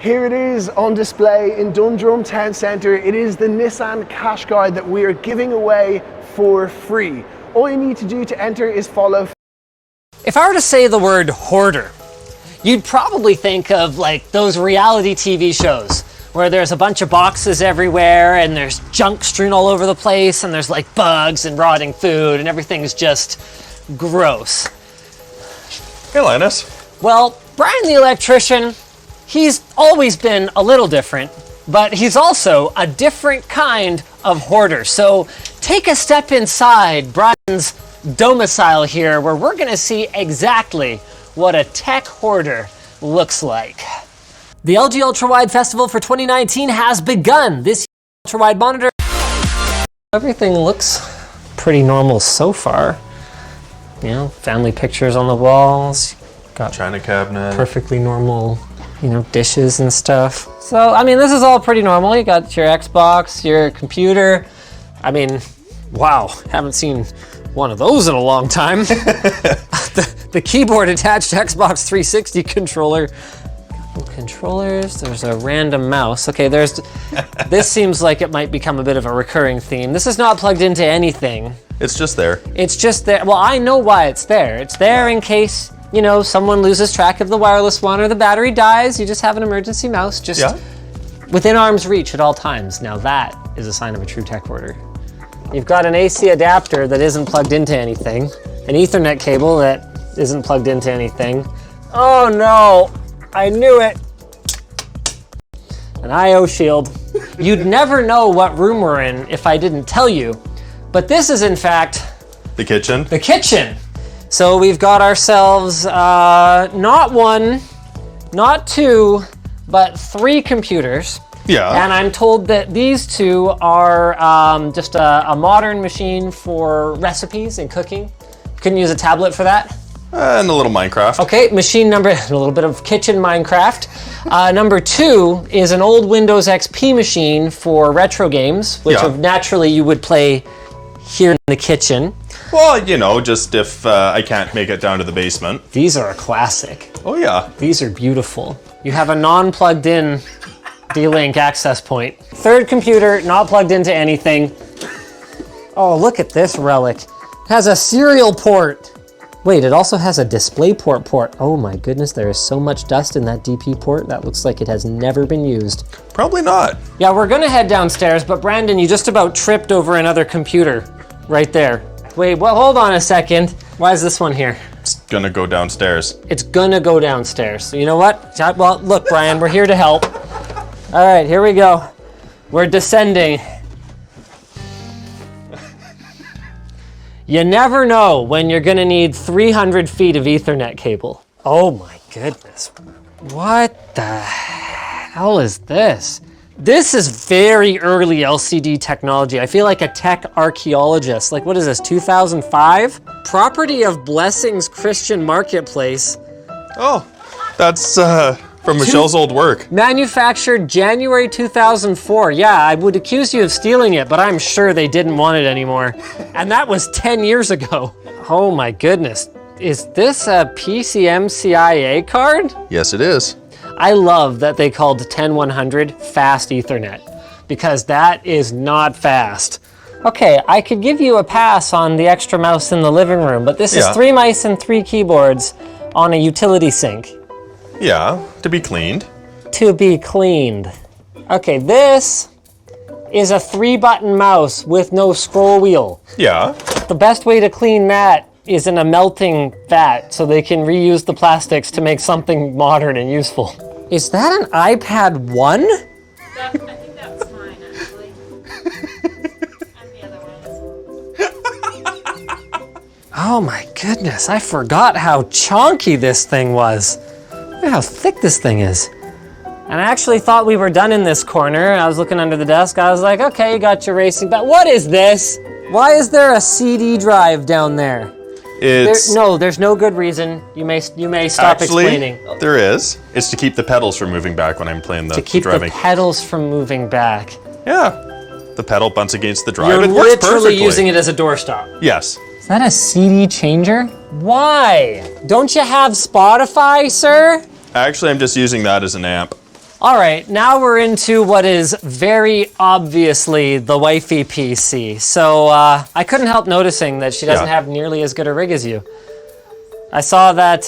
Here it is on display in Dundrum Town Centre. It is the Nissan Qashqai that we are giving away for free. All you need to do to enter is follow. If I were to say the word hoarder, you'd probably think of like those reality TV shows where there's a bunch of boxes everywhere and there's junk strewn all over the place and there's like bugs and rotting food and everything's just gross. Hey, Linus. Well, Brian the electrician, he's always been a little different, but he's also a different kind of hoarder. So take a step inside Brian's domicile here where we're gonna see exactly what a tech hoarder looks like. The LG Ultrawide Festival for 2019 has begun. This ultrawide monitor. Everything looks pretty normal so far. You know, family pictures on the walls. Got China cabinet. Perfectly normal, you know, dishes and stuff. So, I mean, this is all pretty normal. You got your Xbox, your computer. I mean, wow, haven't seen one of those in a long time. the keyboard attached Xbox 360 controller. Controllers, there's a random mouse. Okay, this seems like it might become a bit of a recurring theme. This is not plugged into anything. It's just there. It's just there. Well, I know why it's there. It's there in case, you know, someone loses track of the wireless one or the battery dies. You just have an emergency mouse just within arm's reach at all times. Now that is a sign of a true tech hoarder. You've got an AC adapter that isn't plugged into anything, an Ethernet cable that isn't plugged into anything. Oh no, I knew it. An I/O shield. You'd never know what room we're in if I didn't tell you, but this is in fact the kitchen. The kitchen. So we've got ourselves not one, not two, but 3 computers. Yeah. And I'm told that these 2 are just a modern machine for recipes and cooking. Couldn't use a tablet for that? And a little Minecraft. Okay, machine number, a little bit of kitchen Minecraft. Number 2 is an old Windows XP machine for retro games, which naturally you would play here in the kitchen. Well, you know, just if I can't make it down to the basement. These are a classic. Oh yeah. These are beautiful. You have a non-plugged in D-Link access point. 3rd computer, not plugged into anything. Oh, look at this relic. It has a serial port. Wait, it also has a DisplayPort port. Oh my goodness, there is so much dust in that DP port. That looks like it has never been used. Probably not. Yeah, we're gonna head downstairs, but Brandon, you just about tripped over another computer right there. Wait, well, hold on a second. Why is this one here? It's gonna go downstairs. It's gonna go downstairs. So you know what? Well, look, Brian, we're here to help. All right, here we go. We're descending. You never know when you're gonna need 300 feet of Ethernet cable. Oh my goodness. What the hell is this? This is very early LCD technology. I feel like a tech archaeologist. Like, what is this, 2005? Property of Blessings Christian Marketplace. Oh, that's from Michelle's old work. Manufactured January 2004. Yeah, I would accuse you of stealing it, but I'm sure they didn't want it anymore. And that was 10 years ago. Oh my goodness. Is this a PCMCIA card? Yes, it is. I love that they called 10100 fast Ethernet, because that is not fast. Okay, I could give you a pass on the extra mouse in the living room, but this is 3 mice and 3 keyboards on a utility sink. Yeah, to be cleaned. To be cleaned. Okay, this is a 3-button mouse with no scroll wheel. Yeah. The best way to clean that is in a melting vat so they can reuse the plastics to make something modern and useful. Is that an iPad 1? I think that's mine, actually. And the other one. Oh my goodness, I forgot how chonky this thing was. Look at how thick this thing is. And I actually thought we were done in this corner. I was looking under the desk. I was like, okay, you got your racing, but what is this? Why is there a CD drive down there? It's there's no good reason. You may stop explaining. There is. It's to keep the pedals from moving back when I'm playing the driving. To keep the pedals from moving back. Yeah. The pedal bumps against the drive. You're it works literally perfectly. using it as a doorstop. Yes. Is that a CD changer? Why? Don't you have Spotify, sir? Actually, I'm just using that as an amp. All right, now we're into what is very obviously the wifey PC. So I couldn't help noticing that she doesn't have nearly as good a rig as you. I saw that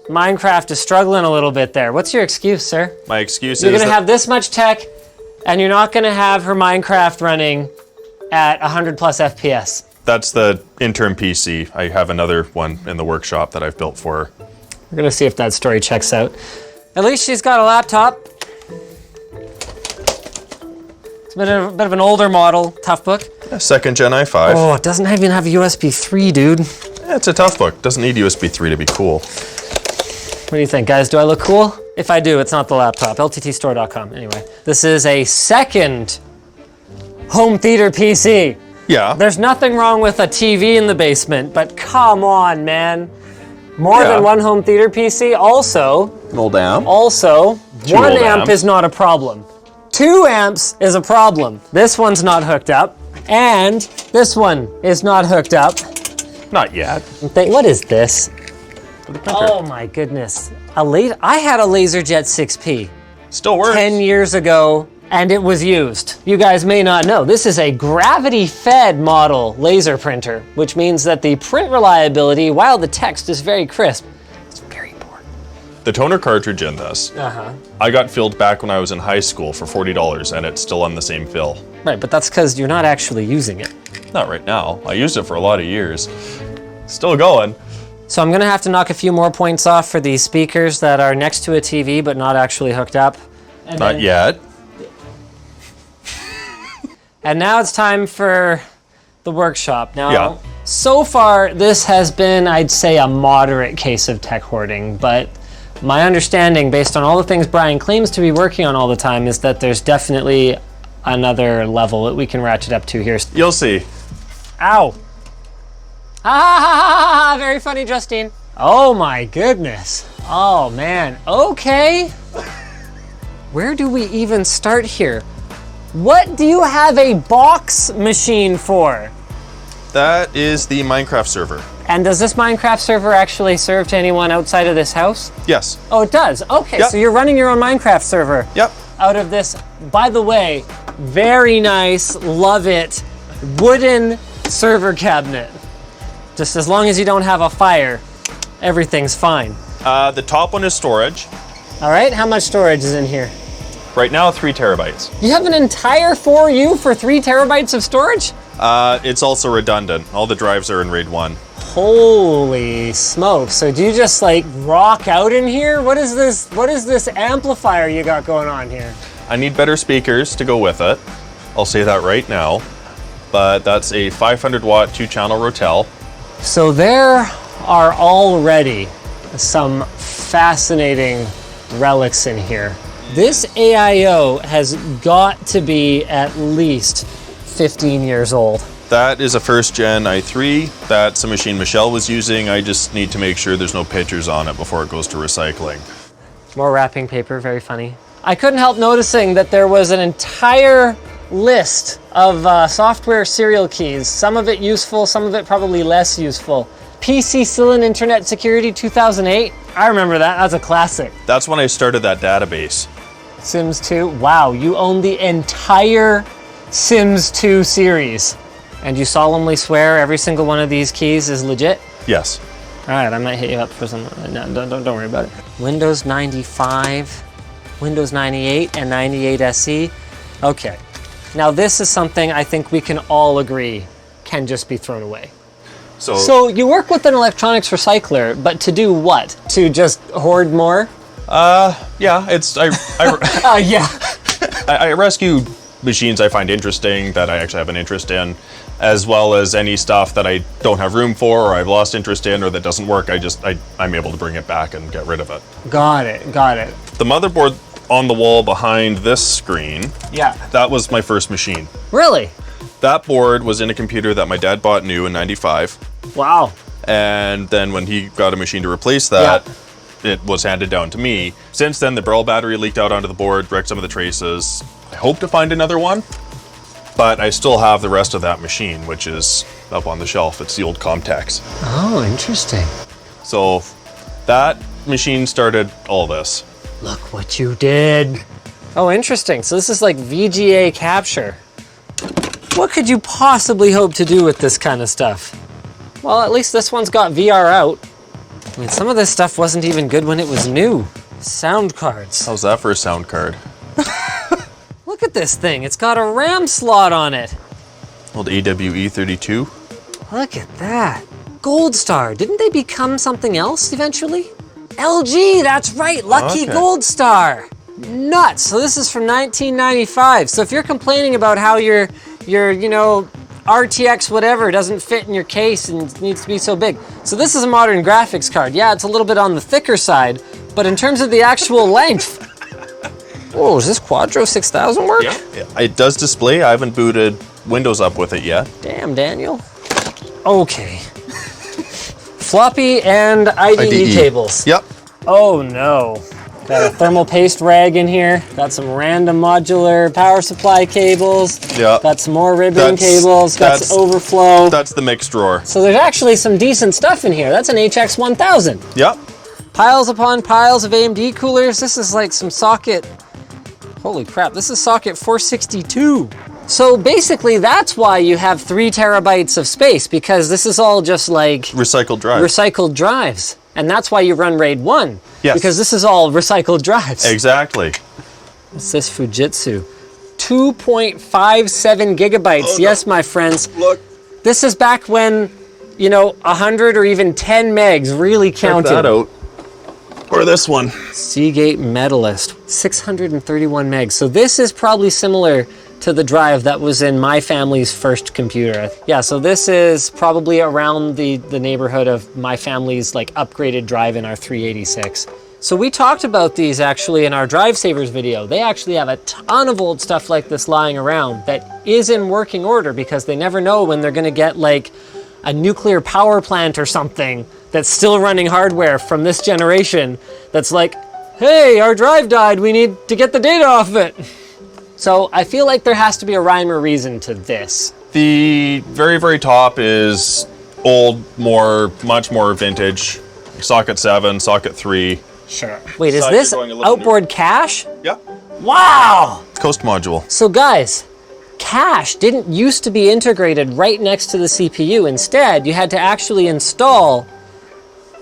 Minecraft is struggling a little bit there. What's your excuse, sir? My excuse You're is gonna have this much tech, and you're not gonna have her Minecraft running at 100 plus FPS. that's the interim PC. I have another one in the workshop that I've built for her. We're gonna see if that story checks out. At least she's got a laptop. It's a bit of an older model, tough book. A second gen i5. Oh, it doesn't even have a USB 3, dude. Yeah, it's a tough book. Doesn't need USB 3 to be cool. What do you think, guys? Do I look cool? If I do, it's not the laptop. LTTstore.com. Anyway, this is a second home theater PC. Yeah. There's nothing wrong with a TV in the basement, but come on, man. More Yeah. than one home theater PC. Also, An old amp. 1 old amp amps. is not a problem. 2 amps is a problem. This one's not hooked up, and this one is not hooked up. Not yet. What is this? For the printer. Oh my goodness. I had a LaserJet 6P Still works. 10 years ago, and it was used. You guys may not know, this is a gravity-fed model laser printer, which means that the print reliability, while the text is very crisp, it's very poor. The toner cartridge in this, I got filled back when I was in high school for $40, and it's still on the same fill. Right, but that's because you're not actually using it. Not right now. I used it for a lot of years. Still going. So I'm gonna have to knock a few more points off for these speakers that are next to a TV but not actually hooked up. And Not then- yet. And now it's time for the workshop. Now, Yeah. so far this has been, I'd say, a moderate case of tech hoarding, but my understanding, based on all the things Brian claims to be working on all the time, is that there's definitely another level that we can ratchet up to here. You'll see. Ow! Ha ha ha ha ha! Very funny, Justine. Oh my goodness. Oh man. Okay. Where do we even start here? What do you have a box machine for? That is the Minecraft server. And does this Minecraft server actually serve to anyone outside of this house? Yes. Oh, it does. Okay, Yep. so you're running your own Minecraft server Yep. out of this, by the way, very nice, love it, wooden server cabinet. Just as long as you don't have a fire, everything's fine. The top one is storage. All right, how much storage is in here? Right now, 3 terabytes. You have an entire 4U for 3 terabytes of storage? It's also redundant. All the drives are in RAID 1. Holy smokes. So do you just like rock out in here? What is this amplifier you got going on here? I need better speakers to go with it. I'll say that right now. But that's a 500 watt 2-channel Rotel. So there are already some fascinating relics in here. This AIO has got to be at least 15 years old. That is a first gen i3. That's a machine Michelle was using. I just need to make sure there's no pictures on it before it goes to recycling. More wrapping paper, very funny. I couldn't help noticing that there was an entire list of software serial keys. Some of it useful, some of it probably less useful. PC Internet Security 2008. I remember that. That's a classic. That's when I started that database. Sims 2. Wow, you own the entire Sims 2 series. And you solemnly swear every single one of these keys is legit? Yes. All right, I might hit you up for some. No, don't worry about it. Windows 95, Windows 98, and 98 SE. Okay. Now this is something I think we can all agree can just be thrown away. So you work with an electronics recycler, but to do what? To just hoard more? Yeah, it's Yeah. I rescue machines I find interesting that I actually have an interest in, as well as any stuff that I don't have room for or I've lost interest in or that doesn't work. I'm able to bring it back and get rid of it. Got it. The motherboard on the wall behind this screen, Yeah. that was my first machine. Really? That board was in a computer that my dad bought new in '95. Wow. And then when he got a machine to replace that, it was handed down to me. Since then, the barrel battery leaked out onto the board, wrecked some of the traces. I hope to find another one, but I still have the rest of that machine, which is up on the shelf. It's the old Comtex. Oh, interesting. So that machine started all this. Look what you did. Oh, interesting. So this is like VGA capture. What could you possibly hope to do with this kind of stuff? Well, at least this one's got VR out. I mean, some of this stuff wasn't even good when it was new. Sound cards. How's that for a sound card? Look at this thing. It's got a RAM slot on it. Old AWE32. Look at that. Gold Star. Didn't they become something else eventually? LG, that's right. Lucky Okay. Gold Star. Nuts. So this is from 1995. So if you're complaining about how your RTX whatever doesn't fit in your case and needs to be so big. So this is a modern graphics card. Yeah, it's a little bit on the thicker side, but in terms of the actual length. Oh, is this Quadro 6000 work? Yeah. It does display. I haven't booted Windows up with it yet. Damn, Daniel. Okay. Floppy and IDE cables. Yep. Oh no. Got a thermal paste rag in here. Got some random modular power supply cables. Yeah. Got some more ribbon cables. Got some overflow. That's the mixed drawer. So there's actually some decent stuff in here. That's an HX 1000. Yep. Piles upon piles of AMD coolers. This is like some socket. Holy crap, this is socket 462. So basically that's why you have 3 terabytes of space, because this is all just like Recycled drive. recycled drives. And that's why you run RAID 1. Yes. Because this is all recycled drives. Exactly. What's this Fujitsu? 2.57 gigabytes. Yes, my friends. Look. This is back when, 100 or even 10 megs really counted. Check that out. Or this one. Seagate Medalist, 631 megs. So this is probably similar to the drive that was in my family's first computer. Yeah, so this is probably around the neighborhood of my family's like upgraded drive in our 386. So we talked about these actually in our Drive Savers video. They actually have a ton of old stuff like this lying around that is in working order, because they never know when they're gonna get like a nuclear power plant or something that's still running hardware from this generation that's like, hey, our drive died, we need to get the data off of it. So I feel like there has to be a rhyme or reason to this. The very, very top is old, much more vintage. Socket 7, socket 3. Sure. Wait, is Side, this you're going a little outboard cache? Yeah. Wow! Coast module. So guys, cache didn't used to be integrated right next to the CPU. Instead, you had to actually install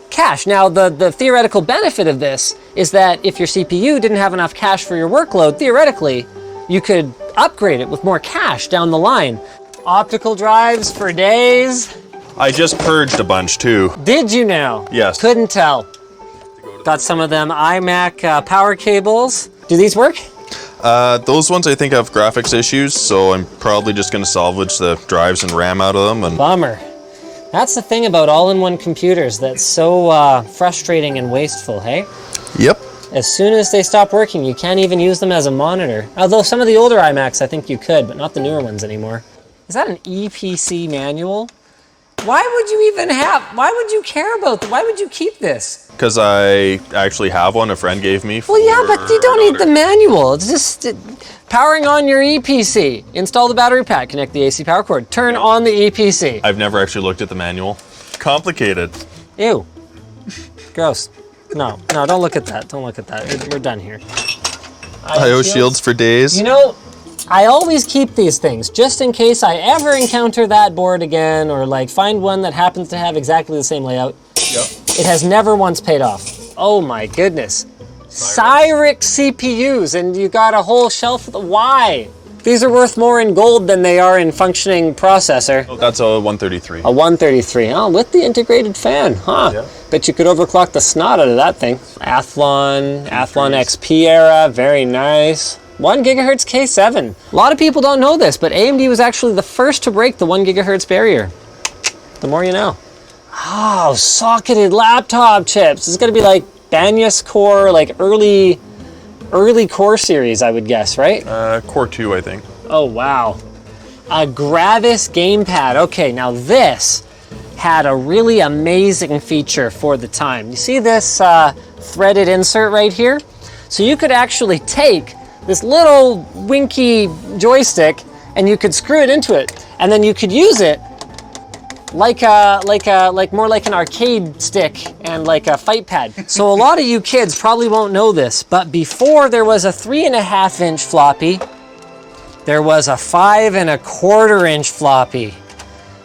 cache. Now, the theoretical benefit of this is that if your CPU didn't have enough cache for your workload, theoretically, you could upgrade it with more cache down the line. Optical drives for days. I just purged a bunch too. Did you now? Yes. Couldn't tell. Got some of them iMac power cables. Do these work? Those ones I think have graphics issues, so I'm probably just going to salvage the drives and RAM out of them. And Bummer. That's the thing about all-in-one computers that's so frustrating and wasteful, hey? Yep. As soon as they stop working, you can't even use them as a monitor. Although some of the older iMacs, I think you could, but not the newer ones anymore. Is that an EPC manual? Why would you why would you care about why would you keep this? Because I actually have one a friend gave me. Well, yeah, but you don't need the manual. It's just powering on your EPC. Install the battery pack, connect the AC power cord, turn on the EPC. I've never actually looked at the manual. Complicated. Ew. Gross. No, don't look at that. Don't look at that. We're done here. IO shields for days. I always keep these things just in case I ever encounter that board again, or like find one that happens to have exactly the same layout. Yep. It has never once paid off. Oh my goodness. Cyrix CPUs, and you got a whole shelf. Why? These are worth more in gold than they are in functioning processor. That's a 133. A 133, oh, with the integrated fan, huh? Yeah. Bet you could overclock the snot out of that thing. Athlon XP era, very nice. 1 gigahertz K7. A lot of people don't know this, but AMD was actually the first to break the 1 gigahertz barrier. The more you know. Oh, socketed laptop chips. This is gonna be like Banyas Core, like early Core series, I would guess, right? Core 2, I think. Oh, wow. A Gravis gamepad. Okay, now this had a really amazing feature for the time. You see this threaded insert right here? So you could actually take this little winky joystick and you could screw it into it, and then you could use it like more like an arcade stick and like a fight pad. So a lot of you kids probably won't know this, but before there was a 3.5-inch floppy, there was a 5.25-inch floppy.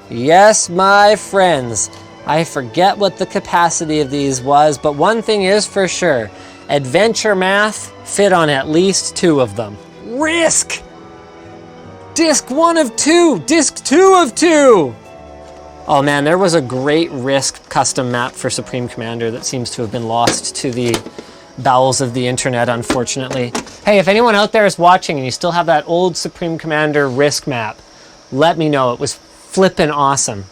Yes, my friends, I forget what the capacity of these was, but one thing is for sure, Adventure Math fit on at least 2 of them. Risk! Disc 1 of 2, Disc 2 of 2! Oh man, there was a great Risk custom map for Supreme Commander that seems to have been lost to the bowels of the internet, unfortunately. Hey, if anyone out there is watching and you still have that old Supreme Commander Risk map, let me know. It was flippin' awesome.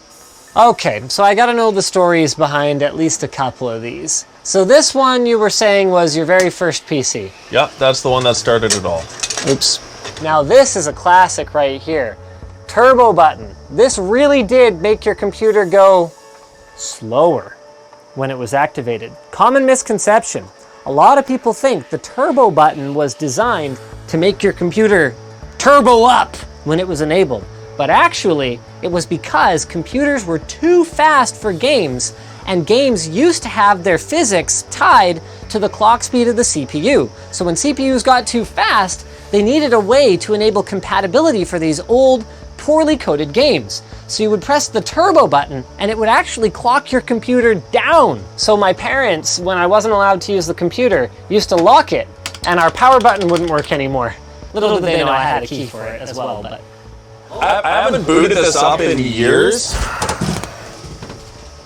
Okay, so I gotta know the stories behind at least a couple of these. So this one you were saying was your very first PC. Yep, that's the one that started it all. Oops. Now this is a classic right here. Turbo button. This really did make your computer go slower when it was activated. Common misconception. A lot of people think the turbo button was designed to make your computer turbo up when it was enabled. But actually, it was because computers were too fast for games, and games used to have their physics tied to the clock speed of the CPU. So when CPUs got too fast, they needed a way to enable compatibility for these old, poorly coded games. So you would press the turbo button and it would actually clock your computer down. So my parents, when I wasn't allowed to use the computer, used to lock it and our power button wouldn't work anymore. Little did they know I had a key for it as well, but. I haven't booted this up in years.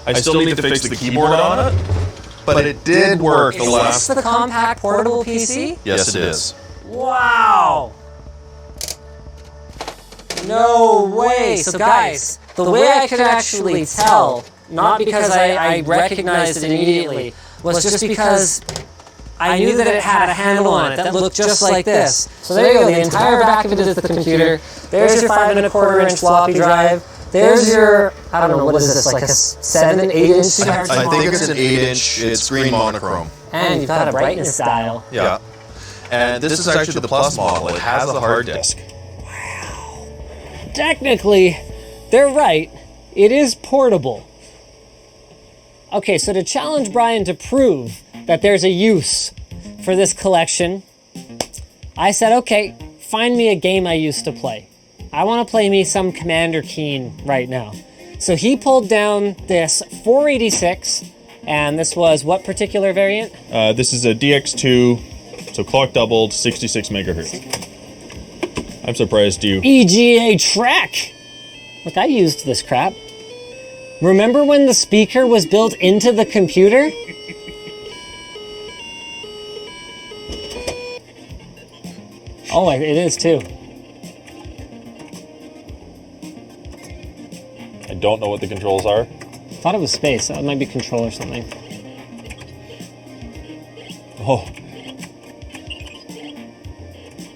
I still need to fix the keyboard on it, but it did work the last. Is this the compact portable PC? Yes, it is. Wow! No way! So guys, the way I could actually tell, not because I recognized it immediately, was just because I knew that it had a handle on it that looked just like this. So there you go, the entire back of it is the computer. There's your 5.25-inch floppy drive. There's your, I don't know, what is this, like a 7, 8-inch? I think it's an 8-inch, it's green monochrome. And you've got a brightness dial. Yeah. And this is actually the Plus model. It has a hard disk. Technically, they're right. It is portable. Okay, so to challenge Brian to prove that there's a use for this collection, I said, okay, find me a game I used to play. I want to play me some Commander Keen right now. So he pulled down this 486, and this was what particular variant? This is a DX2, so clock doubled, 66 megahertz. I'm surprised you. EGA Trek! Look, I used this crap. Remember when the speaker was built into the computer? Oh, it is too. I don't know what the controls are. Thought it was space. That might be control or something. Oh.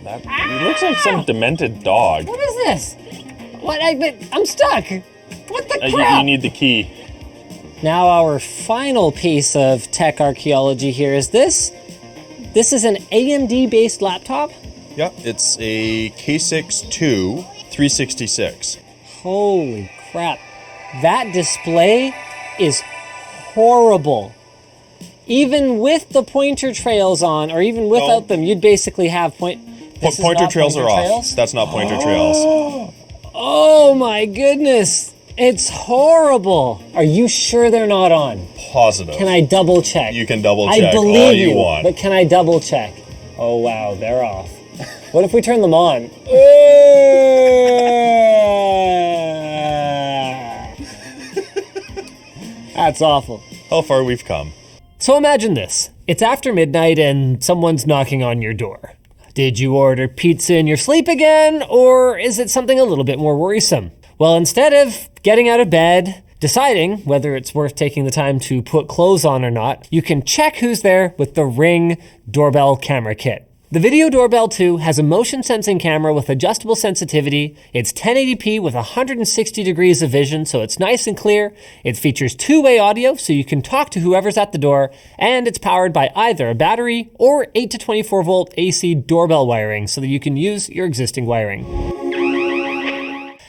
That it looks like some demented dog. What is this? What? I'm stuck. What the crap? You need the key. Now our final piece of tech archaeology here is this. This is an AMD-based laptop? Yep, it's a K6-2 366. Holy crap. That display is horrible. Even with the pointer trails on, or even without them, you'd basically have Pointer trails are off. That's not pointer trails. Oh my goodness. It's horrible. Are you sure they're not on? Positive. Can I double check? You can double check I believe all you want. But can I double check? Oh wow, they're off. What if we turn them on? That's awful. How far we've come. So imagine this. It's after midnight and someone's knocking on your door. Did you order pizza in your sleep again, or is it something a little bit more worrisome? Well, instead of getting out of bed, deciding whether it's worth taking the time to put clothes on or not, you can check who's there with the Ring Doorbell Camera Kit. The Video Doorbell 2 has a motion sensing camera with adjustable sensitivity. It's 1080p with 160 degrees of vision, so it's nice and clear. It features two-way audio, so you can talk to whoever's at the door, and it's powered by either a battery or 8 to 24 volt AC doorbell wiring, so that you can use your existing wiring.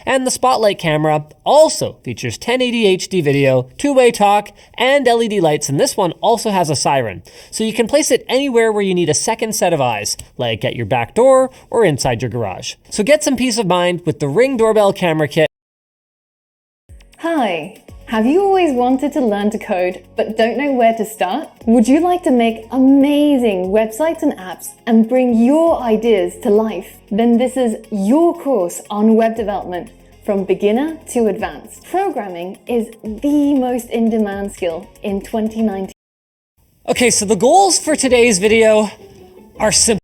And the Spotlight camera also features 1080 HD video, two-way talk, and LED lights, and this one also has a siren. So you can place it anywhere where you need a second set of eyes, like at your back door or inside your garage. So get some peace of mind with the Ring doorbell camera kit. Hi, have you always wanted to learn to code but don't know where to start? Would you like to make amazing websites and apps and bring your ideas to life? Then this is your course on web development from beginner to advanced. Programming is the most in-demand skill in 2019. Okay, so the goals for today's video are simple.